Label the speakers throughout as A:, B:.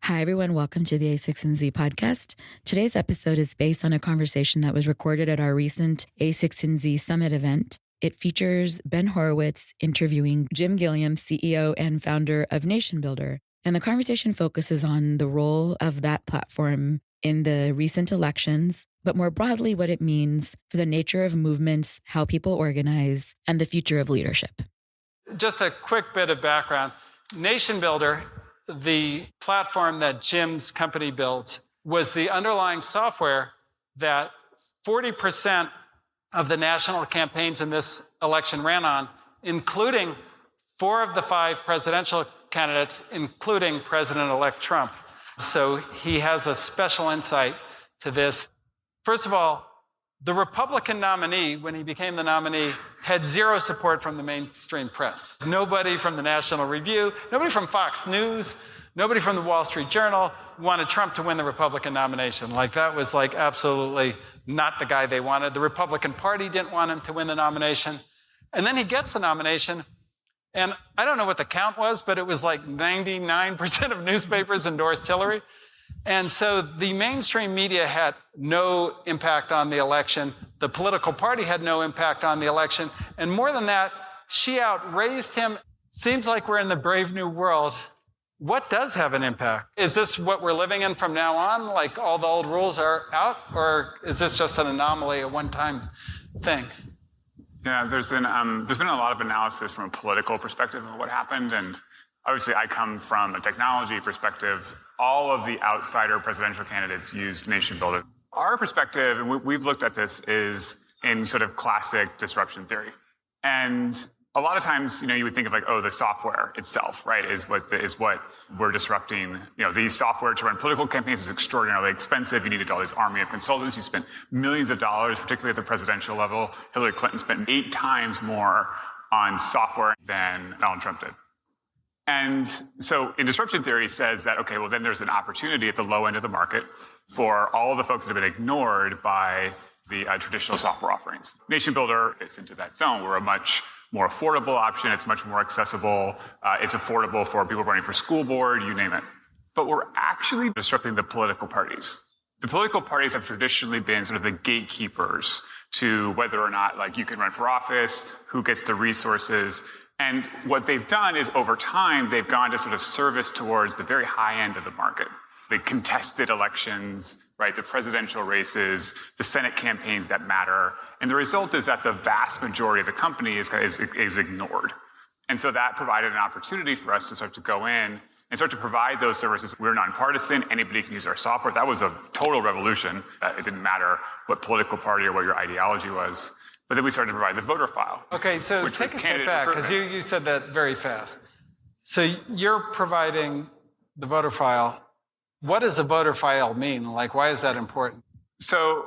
A: Hi, everyone. Welcome to the a16z podcast. Today's episode is based on a conversation that was recorded at our recent a16z summit event. It features Ben Horowitz interviewing Jim Gilliam, CEO and founder of NationBuilder. And the conversation focuses on the role of that platform in the recent elections, but more broadly, what it means for the nature of movements, how people organize, and the future of leadership.
B: Just a quick bit of background. NationBuilder, the platform that Jim's company built, was the underlying software that 40% of the national campaigns in this election ran on, including 4 of the 5 presidential candidates, including President-elect Trump. So he has a special insight to this. First of all, the Republican nominee, when he became the nominee, had zero support from the mainstream press. Nobody from the National Review, nobody from Fox News, nobody from the Wall Street Journal wanted Trump to win the Republican nomination. That was absolutely not the guy they wanted. The Republican Party didn't want him to win the nomination. And then he gets the nomination, and I don't know what the count was, but it was 99% of newspapers endorsed Hillary. And so the mainstream media had no impact on the election. The political party had no impact on the election. And more than that, she outraised him. Seems like we're in the brave new world. What does have an impact? Is this what we're living in from now on? All the old rules are out? Or is this just an anomaly, a one-time thing?
C: Yeah, there's been a lot of analysis from a political perspective of what happened. And obviously, I come from a technology perspective. All of the outsider presidential candidates used NationBuilder. Our perspective, and we've looked at this, is in sort of classic disruption theory. And a lot of times, you would think of the software itself, right, is what we're disrupting. The software to run political campaigns was extraordinarily expensive. You needed all this army of consultants. You spent millions of dollars, particularly at the presidential level. Hillary Clinton spent 8 times more on software than Donald Trump did. And so in disruption theory says that, okay, well, then there's an opportunity at the low end of the market for all of the folks that have been ignored by the traditional software offerings. NationBuilder fits into that zone. We're a much more affordable option. It's much more accessible. It's affordable for people running for school board, you name it. But we're actually disrupting the political parties. The political parties have traditionally been sort of the gatekeepers to whether or not you can run for office, who gets the resources. And what they've done is over time, they've gone to sort of service towards the very high end of the market. The contested elections, right, the presidential races, the Senate campaigns that matter. And the result is that the vast majority of the company is ignored. And so that provided an opportunity for us to start to go in and start to provide those services. We're nonpartisan. Anybody can use our software. That was a total revolution. It didn't matter what political party or what your ideology was. But then we started to provide the voter file.
B: Okay, so take a step back, because you said that very fast. So you're providing the voter file. What does a voter file mean? Why is that important?
C: So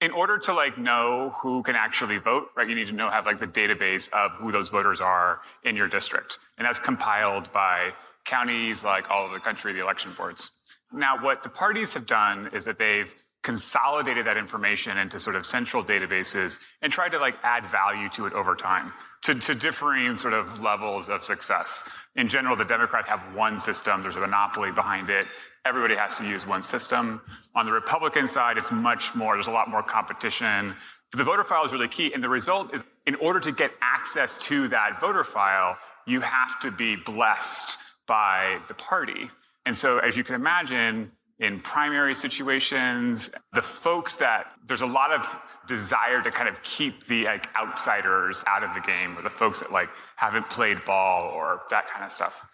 C: in order to know who can actually vote, right, you need to have the database of who those voters are in your district. And that's compiled by counties all over the country, the election boards. Now, what the parties have done is that they've consolidated that information into sort of central databases and tried to add value to it over time to differing sort of levels of success. In general, the Democrats have one system. There's a monopoly behind it. Everybody has to use one system. On the Republican side, it's much more, there's a lot more competition. But the voter file is really key. And the result is, in order to get access to that voter file, you have to be blessed by the party. And so, as you can imagine, in primary situations, the folks that there's a lot of desire to kind of keep the outsiders out of the game, or the folks that haven't played ball or that kind of stuff.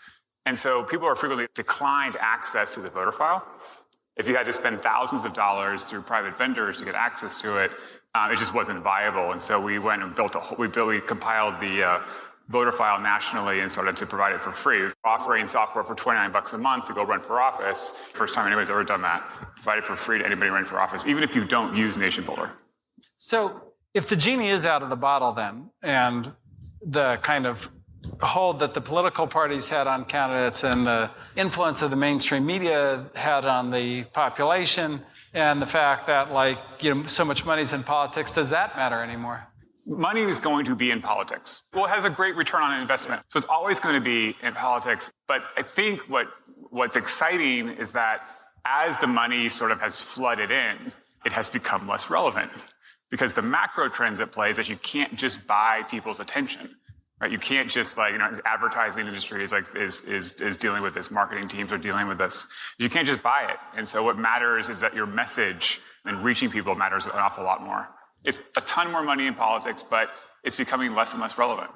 C: And so people are frequently declined access to the voter file. If you had to spend thousands of dollars through private vendors to get access to it, it just wasn't viable. And so we went and we compiled the voter file nationally and started to provide it for free. Offering software for $29 a month to go run for office. First time anybody's ever done that. Provide it for free to anybody running for office, even if you don't use NationBuilder.
B: So if the genie is out of the bottle then, and the kind of hold that the political parties had on candidates and the influence of the mainstream media had on the population, and the fact that so much money's in politics, does that matter anymore?
C: Money is going to be in politics. Well, it has a great return on investment. So it's always going to be in politics. But I think what what's exciting is that as the money sort of has flooded in, it has become less relevant because the macro trends at play is that you can't just buy people's attention. Right? You can't just advertising industry is dealing with this, marketing teams are dealing with this. You can't just buy it. And so what matters is that your message and reaching people matters an awful lot more. It's a ton more money in politics, but it's becoming less and less relevant.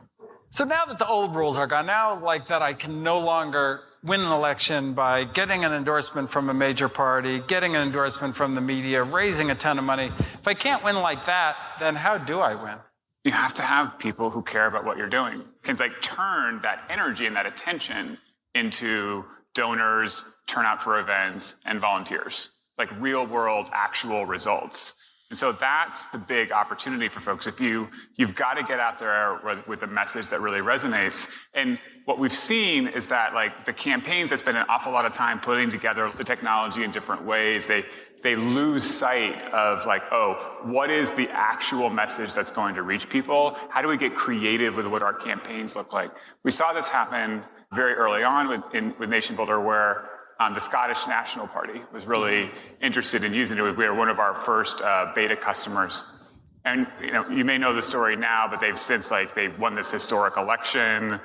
B: So now that the old rules are gone, now like that I can no longer win an election by getting an endorsement from a major party, getting an endorsement from the media, raising a ton of money. If I can't win like that, then how do I win?
C: You have to have people who care about what you're doing. Can turn that energy and that attention into donors, turnout for events, and volunteers, like real world, actual results. And so that's the big opportunity for folks. If you've got to get out there with a message that really resonates. And what we've seen is that the campaigns that spend an awful lot of time putting together the technology in different ways, they lose sight of what is the actual message that's going to reach people? How do we get creative with what our campaigns look like? We saw this happen very early on with NationBuilder, where the Scottish National Party was really interested in using it. We were one of our first beta customers. And you may know the story now, but they've since they won this historic election.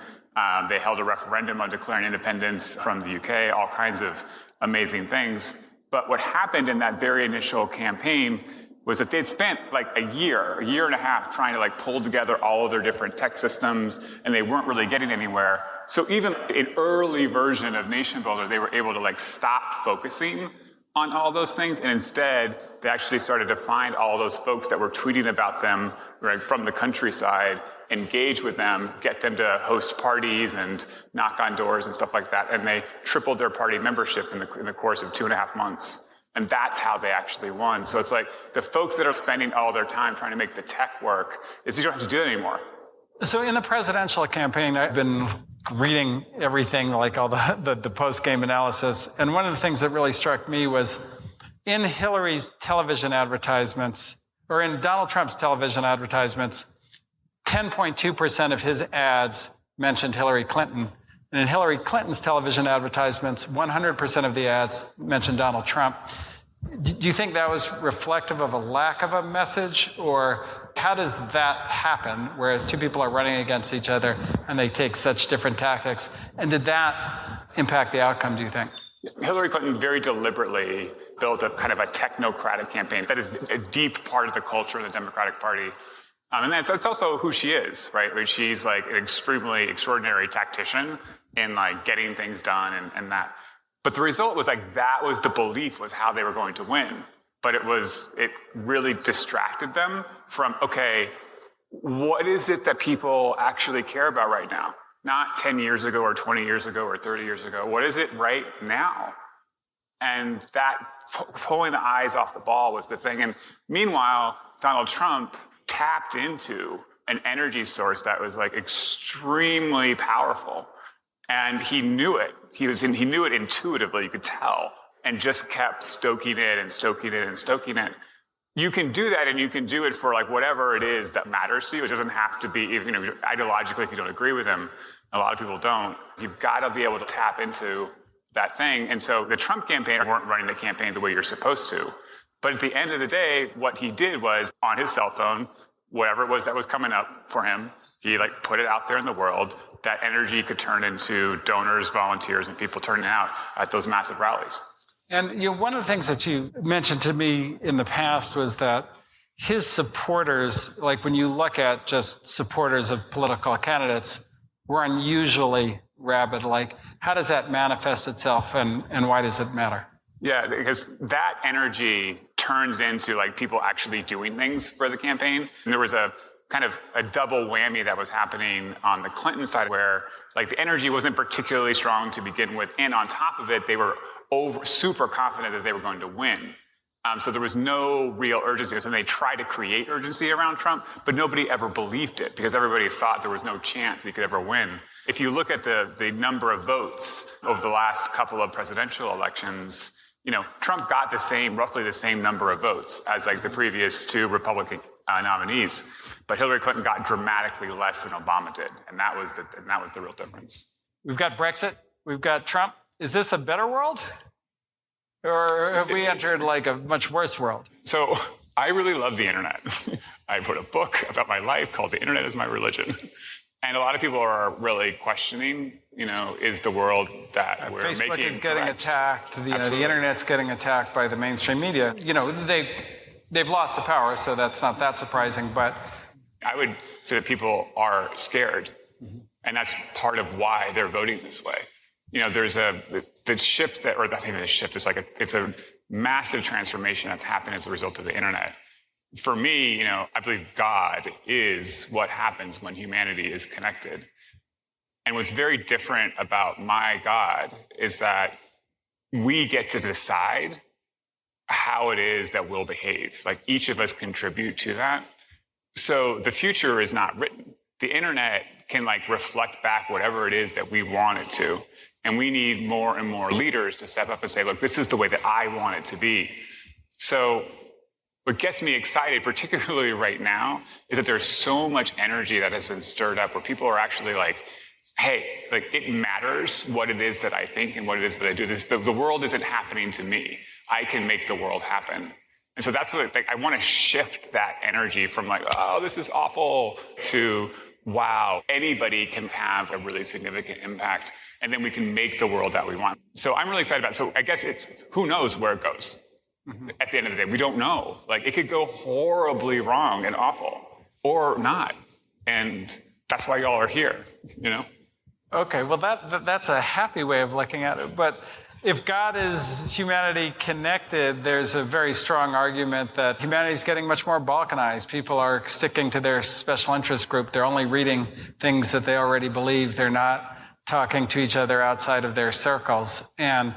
C: They held a referendum on declaring independence from the UK, all kinds of amazing things. But what happened in that very initial campaign was that they'd spent a year and a half trying to pull together all of their different tech systems, and they weren't really getting anywhere. So even an early version of NationBuilder, they were able to stop focusing on all those things, and instead they actually started to find all those folks that were tweeting about them from the countryside, engage with them, get them to host parties and knock on doors and stuff like that, and they tripled their party membership in the course of 2.5 months. And that's how they actually won. So it's the folks that are spending all their time trying to make the tech work, you don't have to do it anymore.
B: So in the presidential campaign, I've been reading everything, all the post-game analysis. And one of the things that really struck me was in Hillary's television advertisements, or in Donald Trump's television advertisements, 10.2% of his ads mentioned Hillary Clinton. And in Hillary Clinton's television advertisements, 100% of the ads mentioned Donald Trump. Do you think that was reflective of a lack of a message? Or how does that happen, where two people are running against each other and they take such different tactics? And did that impact the outcome, do you think?
C: Hillary Clinton very deliberately built a kind of a technocratic campaign that is a deep part of the culture of the Democratic Party. And it's also who she is, right? She's an extremely extraordinary tactician in getting things done and that. But the result was that was the belief was how they were going to win. But it really distracted them from, okay, what is it that people actually care about right now? Not 10 years ago or 20 years ago or 30 years ago. What is it right now? And that pulling the eyes off the ball was the thing. And meanwhile, Donald Trump tapped into an energy source that was extremely powerful. And he knew it. He knew it intuitively, you could tell, and just kept stoking it and stoking it and stoking it. You can do that, and you can do it for whatever it is that matters to you. It doesn't have to be, ideologically, if you don't agree with him. A lot of people don't. You've got to be able to tap into that thing. And so the Trump campaign weren't running the campaign the way you're supposed to. But at the end of the day, what he did was on his cell phone, whatever it was that was coming up for him, he put it out there in the world. That energy could turn into donors, volunteers, and people turning out at those massive rallies.
B: And one of the things that you mentioned to me in the past was that his supporters, when you look at just supporters of political candidates, were unusually rabid. How does that manifest itself, and why does it matter?
C: Yeah, because that energy turns into people actually doing things for the campaign. And there was a kind of a double whammy that was happening on the Clinton side, where the energy wasn't particularly strong to begin with, and on top of it, they were super confident that they were going to win. So there was no real urgency. So they tried to create urgency around Trump, but nobody ever believed it because everybody thought there was no chance he could ever win. If you look at the number of votes over the last couple of presidential elections, Trump got roughly the same number of votes as the previous two Republican nominees. But Hillary Clinton got dramatically less than Obama did, and that was the real difference.
B: We've got Brexit, we've got Trump. Is this a better world? Or have we entered like a much worse world?
C: So I really love the internet. I wrote a book about my life called The Internet is My Religion. And a lot of people are really questioning, is the world that we're making
B: Facebook is getting
C: correct?
B: Attacked. The internet's getting attacked by the mainstream media. They've lost the power, so that's not that surprising. But
C: I would say that people are scared. And that's part of why they're voting this way. There's the shift that, or not even a shift, it's a massive transformation that's happened as a result of the internet. For me, I believe God is what happens when humanity is connected. And what's very different about my God is that we get to decide how it is that we'll behave. Like each of us contribute to that. So the future is not written. The internet can reflect back whatever it is that we want it to. And we need more and more leaders to step up and say, look, this is the way that I want it to be. So what gets me excited, particularly right now, is that there's so much energy that has been stirred up where people are actually hey, it matters what it is that I think and what it is that I do. The world isn't happening to me. I can make the world happen. And so that's what I want to shift that energy from oh, this is awful to, wow, anybody can have a really significant impact. And then we can make the world that we want. So I'm really excited about it. So I guess it's who knows where it goes. At the end of the day, we don't know. It could go horribly wrong and awful or not. And that's why y'all are here,
B: Okay, well, that's a happy way of looking at it. But if God is humanity connected, there's a very strong argument that humanity is getting much more balkanized. People are sticking to their special interest group. They're only reading things that they already believe. They're not talking to each other outside of their circles. And,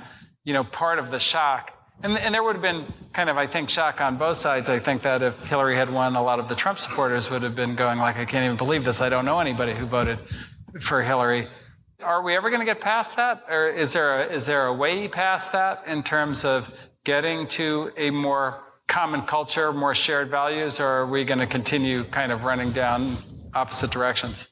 B: part of the shock, and there would have been kind of, I think, shock on both sides. I think that if Hillary had won, a lot of the Trump supporters would have been going I can't even believe this. I don't know anybody who voted for Hillary. Are we ever going to get past that? Or is there a way past that in terms of getting to a more common culture, more shared values, or are we going to continue kind of running down opposite directions?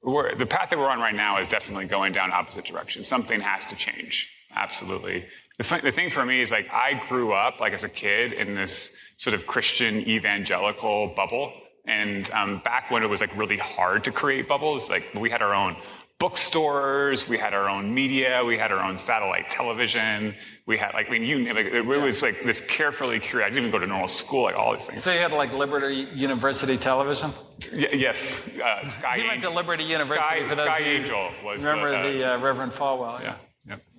C: The path that we're on right now is definitely going down opposite directions. Something has to change. Absolutely. The thing for me is I grew up as a kid in this sort of Christian evangelical bubble. And back when it was really hard to create bubbles, we had our own bookstores, we had our own media, we had our own satellite television, we had it was this carefully curated. I didn't even go to normal school, all these things.
B: So you had Liberty University television?
C: Yes, Sky Angel.
B: He went to Liberty University.
C: Sky Angel was
B: remember the Reverend Falwell.
C: Yeah.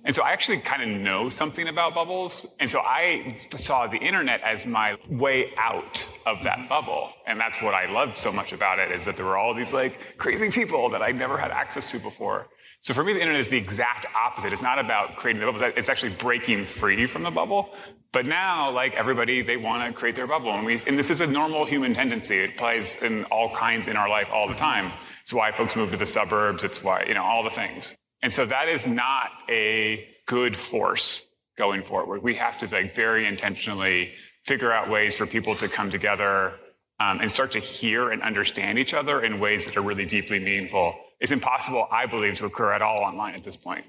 C: And so I actually kind of know something about bubbles. And so I saw the internet as my way out of that bubble. And that's what I loved so much about it, is that there were all these crazy people that I never had access to before. So for me, the internet is the exact opposite. It's not about creating the bubbles. It's actually breaking free from the bubble. But now, everybody, they want to create their bubble. And this is a normal human tendency. It plays in all kinds in our life all the time. It's why folks move to the suburbs. It's why, all the things. And so that is not a good force going forward. We have to very intentionally figure out ways for people to come together and start to hear and understand each other in ways that are really deeply meaningful. It's impossible, I believe, to occur at all online at this point.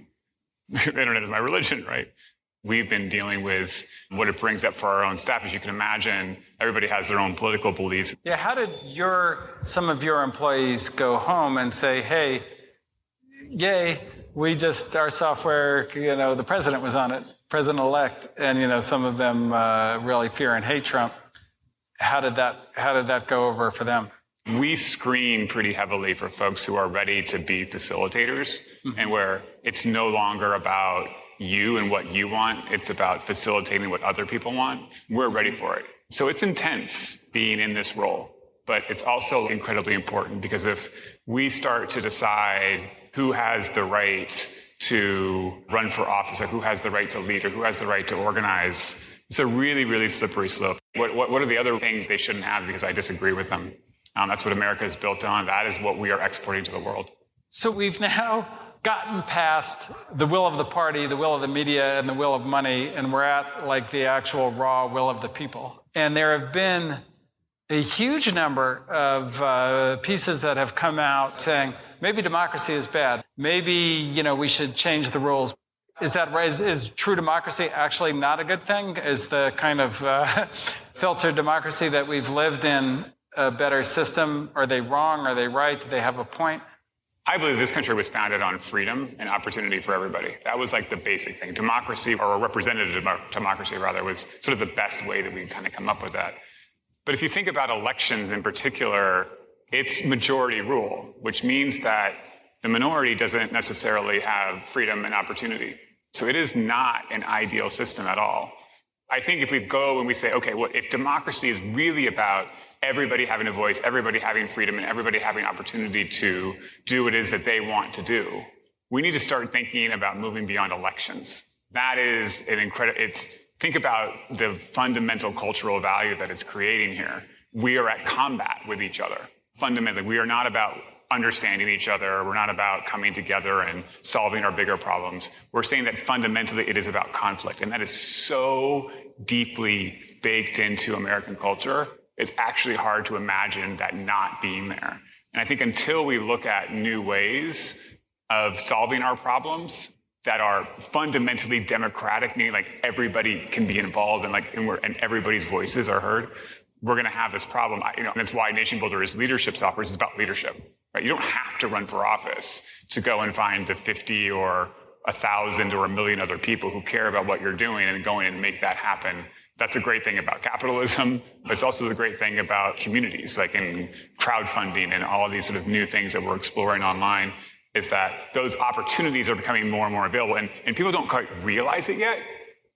C: The internet is my religion, right? We've been dealing with what it brings up for our own staff. As you can imagine, everybody has their own political beliefs.
B: Yeah, how did some of your employees go home and say, hey, yay, our software, the president was on it, president-elect, and, some of them really fear and hate Trump. How did that go over for them?
C: We screen pretty heavily for folks who are ready to be facilitators, and where it's no longer about you and what you want, it's about facilitating what other people want. We're ready for it. So it's intense being in this role, but it's also incredibly important, because if we start to decide who has the right to run for office, or who has the right to lead, or who has the right to organize, it's a really, really slippery slope. What are the other things they shouldn't have because I disagree with them? That's what America is built on. That is what we are exporting to the world.
B: So we've now gotten past the will of the party, the will of the media, and the will of money, and we're at the actual raw will of the people. And there have been a huge number of pieces that have come out saying, maybe democracy is bad. Maybe, we should change the rules. Is that right? Is true democracy actually not a good thing? Is the kind of filtered democracy that we've lived in a better system? Are they wrong? Are they right? Do they have a point?
C: I believe this country was founded on freedom and opportunity for everybody. That was like the basic thing. Democracy, or a representative democracy rather, was sort of the best way that we kind of come up with that. But if you think about elections in particular, it's majority rule, which means that the minority doesn't necessarily have freedom and opportunity. So it is not an ideal system at all. I think if we go and we say, okay, well, if democracy is really about everybody having a voice, everybody having freedom, and everybody having opportunity to do what it is that they want to do, we need to start thinking about moving beyond elections. That is an incredible, think about the fundamental cultural value that it's creating here. We are at combat with each other. Fundamentally, we are not about understanding each other. We're not about coming together and solving our bigger problems. We're saying that fundamentally it is about conflict. And that is so deeply baked into American culture. It's actually hard to imagine that not being there. And I think until we look at new ways of solving our problems that are fundamentally democratic, meaning like everybody can be involved and everybody's voices are heard, we're going to have this problem. And that's why NationBuilder is leadership software. It's about leadership. Right? You don't have to run for office to go and find the 50 or 1,000 or 1 million other people who care about what you're doing and going and make that happen. That's a great thing about capitalism, but it's also the great thing about communities, like in crowdfunding and all of these sort of new things that we're exploring online, is that those opportunities are becoming more and more available. And people don't quite realize it yet.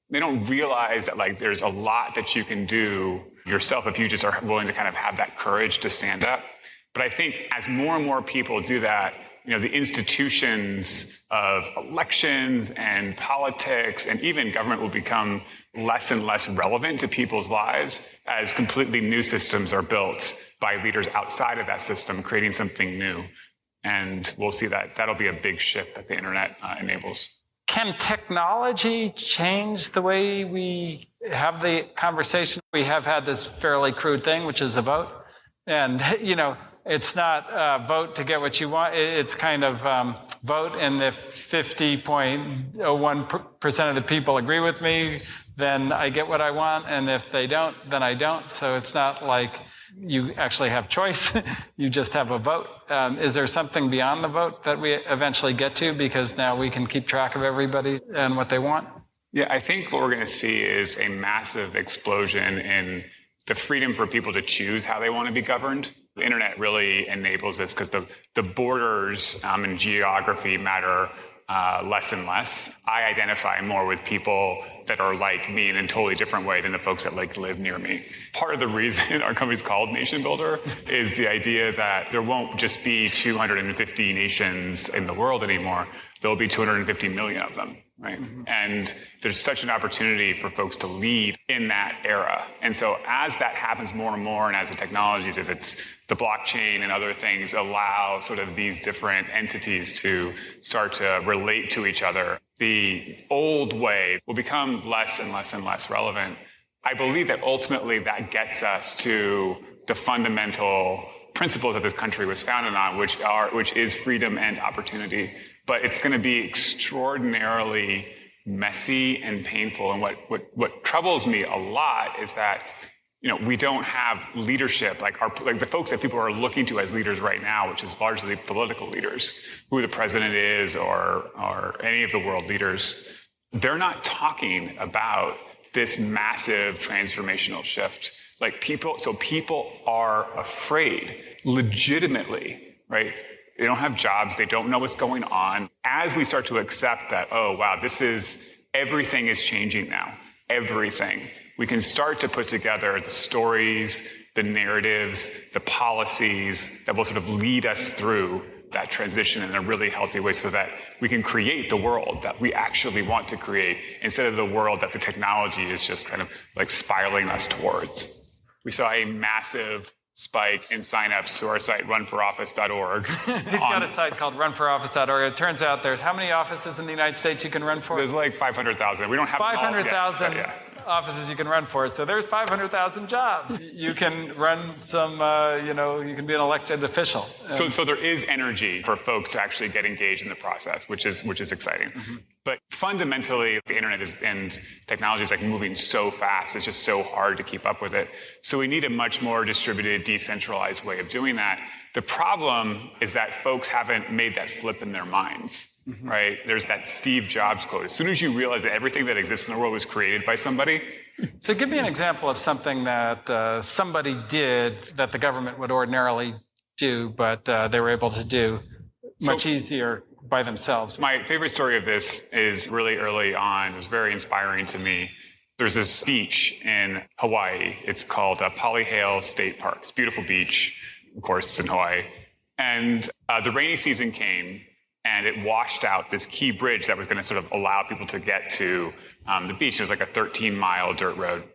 C: They don't realize that like there's a lot that you can do yourself if you just are willing to kind of have that courage to stand up. But I think as more and more people do that, the institutions of elections and politics and even government will become less and less relevant to people's lives as completely new systems are built by leaders outside of that system, creating something new. And we'll see that that'll be a big shift that the internet enables.
B: Can technology change the way we have the conversation? We have had this fairly crude thing, which is a vote. And, it's not vote to get what you want. It's kind of vote, and if 50.01% of the people agree with me, then I get what I want. And if they don't, then I don't. So it's not like you actually have choice. You just have a vote. Is there something beyond the vote that we eventually get to, because now we can keep track of everybody and what they want?
C: Yeah, I think what we're going to see is a massive explosion in the freedom for people to choose how they want to be governed. The internet really enables this because the borders and geography matter less and less. I identify more with people that are like me in a totally different way than the folks that live near me. Part of the reason our company's called NationBuilder is the idea that there won't just be 250 nations in the world anymore. There'll be 250 million of them, right? Mm-hmm. And there's such an opportunity for folks to lead in that era. And so as that happens more and more, and as the technologies, if it's the blockchain and other things, allow sort of these different entities to start to relate to each other, the old way will become less and less and less relevant. I believe that ultimately that gets us to the fundamental principles that this country was founded on, which is freedom and opportunity. But it's going to be extraordinarily messy and painful. And what troubles me a lot is that we don't have leadership like the folks that people are looking to as leaders right now, which is largely political leaders, who the president is or any of the world leaders. They're not talking about this massive transformational shift. People are afraid, legitimately, right? They don't have jobs. They don't know what's going on. As we start to accept that, oh, wow, everything is changing now. Everything. We can start to put together the stories, the narratives, the policies that will sort of lead us through that transition in a really healthy way so that we can create the world that we actually want to create instead of the world that the technology is just kind of like spiraling us towards. We saw a massive spike in signups to our site, runforoffice.org.
B: He's got a site called runforoffice.org. It turns out there's how many offices in the United States you can run for?
C: There's like 500,000. We don't have
B: 500,000 offices you can run for. So there's 500,000 jobs. You can run some, you can be an elected official.
C: So there is energy for folks to actually get engaged in the process, which is exciting. Mm-hmm. But fundamentally, the internet and technology is like moving so fast. It's just so hard to keep up with it. So we need a much more distributed, decentralized way of doing that. The problem is that folks haven't made that flip in their minds, mm-hmm. right? There's that Steve Jobs quote. As soon as you realize that everything that exists in the world was created by somebody.
B: So give me an example of something that somebody did that the government would ordinarily do, but they were able to do much easier by themselves.
C: My favorite story of this is really early on. It was very inspiring to me. There's this beach in Hawaii. It's called Polyhale State Park. It's a beautiful beach. Of course, it's in Hawaii. And the rainy season came, and it washed out this key bridge that was going to sort of allow people to get to the beach. It was like a 13-mile dirt road.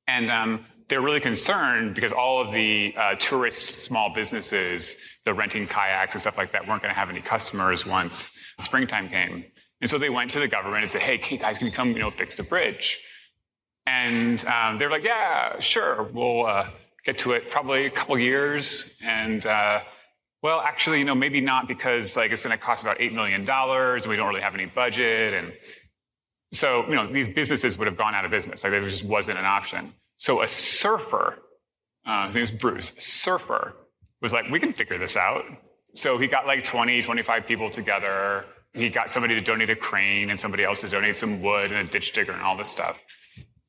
C: And they're really concerned because all of the tourist small businesses, the renting kayaks and stuff like that, weren't going to have any customers once springtime came. And so they went to the government and said, hey, guys, can you come, fix the bridge? And they're like, yeah, sure, we'll get to it probably a couple years. And well, actually, maybe not, because it's going to cost about $8 million and we don't really have any budget. And so, these businesses would have gone out of business. There just wasn't an option. So a surfer, his name is Bruce, a surfer was like, we can figure this out. So he got 20, 25 people together. He got somebody to donate a crane and somebody else to donate some wood and a ditch digger and all this stuff.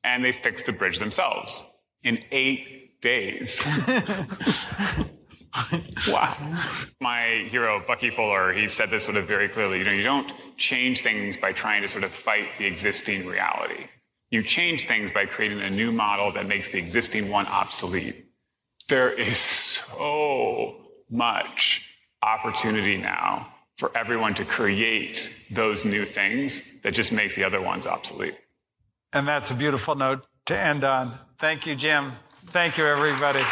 C: And they fixed the bridge themselves in 8 days. Wow. My hero, Bucky Fuller, he said this sort of very clearly. You don't change things by trying to sort of fight the existing reality. You change things by creating a new model that makes the existing one obsolete. There is so much opportunity now for everyone to create those new things that just make the other ones obsolete.
B: And that's a beautiful note to end on. Thank you, Jim. Thank you, everybody.